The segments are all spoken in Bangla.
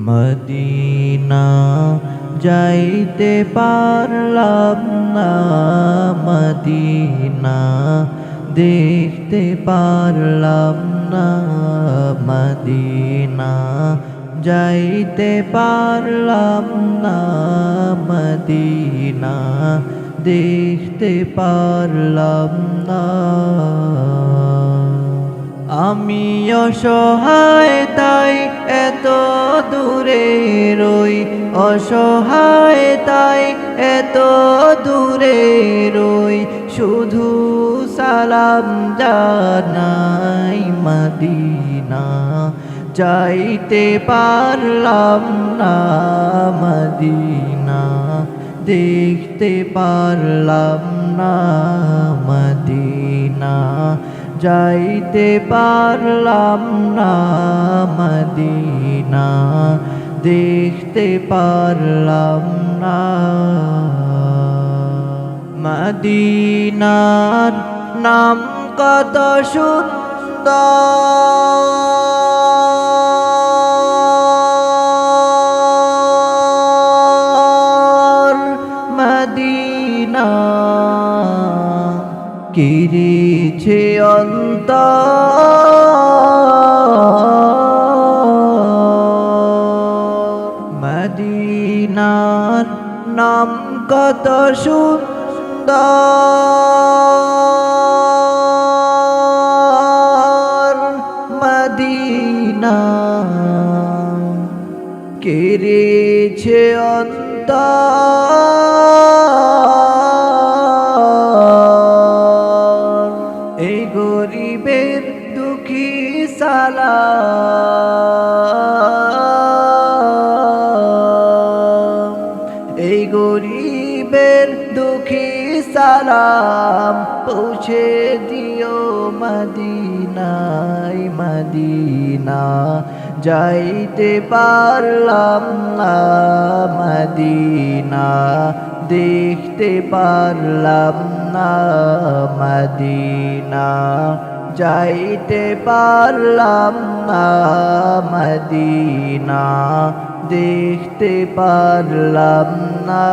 মদিনা যাইতে পারলাম না, মদিনা দেখতে পারলাম না, মদিনা যাইতে পারলাম না, মদিনা দেখতে পারলাম না। আমি অসহায় তাই এত দূরে রই, অসহায় তাই এত দূরে রই, শুধু সালাম জানাই মদিনা যাইতে পারলাম না, মদিনা দেখতে পারলাম না, মদিনা যাইতে পারলাম না, মদিনা দেখতে পারলাম না। মদিনার নাম কত সুন্দর, মদিনা কিরিছে অন্তর, মদিনার নাম কত সুন্দর, মদিনা কিরিছে অন্তর। এই গরিবের দুঃখী সালাম, এই গরিবের দুঃখী সালাম পৌঁছে দিও মদিনায়, মদিনা যাইতে পারলাম না, মদিনা দেখতে পারলাম না, মদিনা যাইতে পারলাম না, মদিনা দেখতে পারলাম না।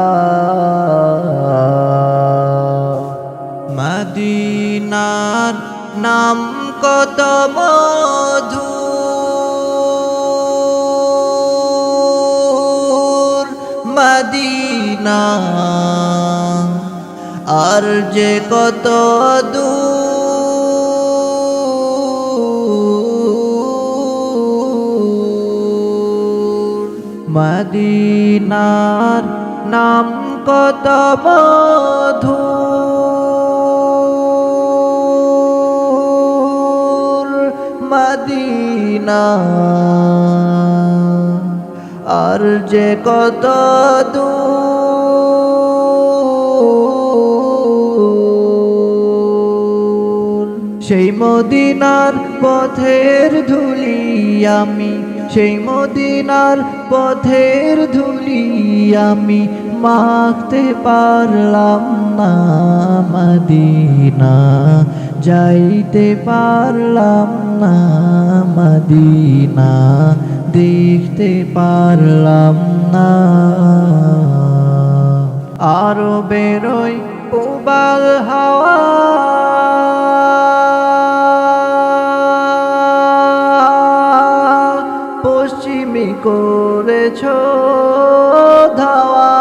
মদিনার নাম কত মধুর, মদিনা আর যে কত দূর, মদিনার নাম কত মধুর, মদিনা আর যে কত দূর। সেই মদিনার পথের ধুলি আমি, সেই মদিনার পথের ধুলি আমি মাখতে পারলাম না, মদিনা যাইতে পারলাম না, মদিনা দেখতে পারলাম না। আরো বেরোই উবাল হাওয়া, পশ্চিমী করেছ ধাওয়া,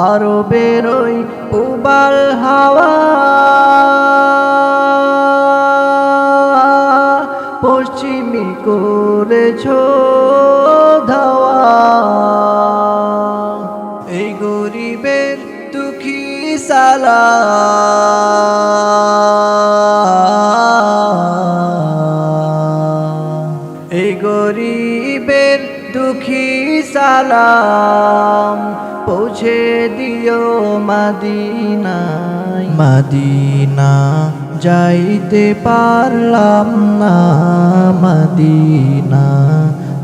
আরো বেরোই উবাল হাওয়া, পশ্চিমী করেছ ধাওয়া। এই গরিবের দুঃখী সালাম, এই গরিবের দুঃখী সালাম পৌঁছে দিও মদিনায়, মদিনা যাইতে পারলাম না, মদিনা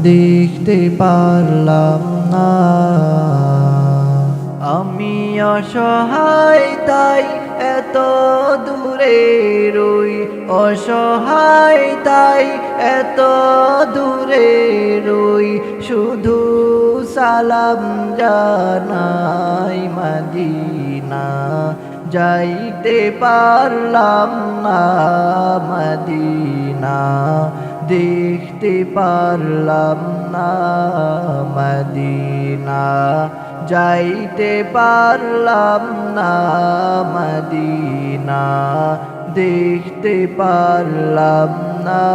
দেখতে পারলাম না। আমি অসহায় তাই এত দূর দূরে রই অসহায় তাই এত দূরে রই শুধু সালাম জানাই মদিনা যাইতে পারলাম না মদিনা দেখতে পারলাম না মদিনা যাইতে পারলাম না মদিনা দেখতে পারলাম না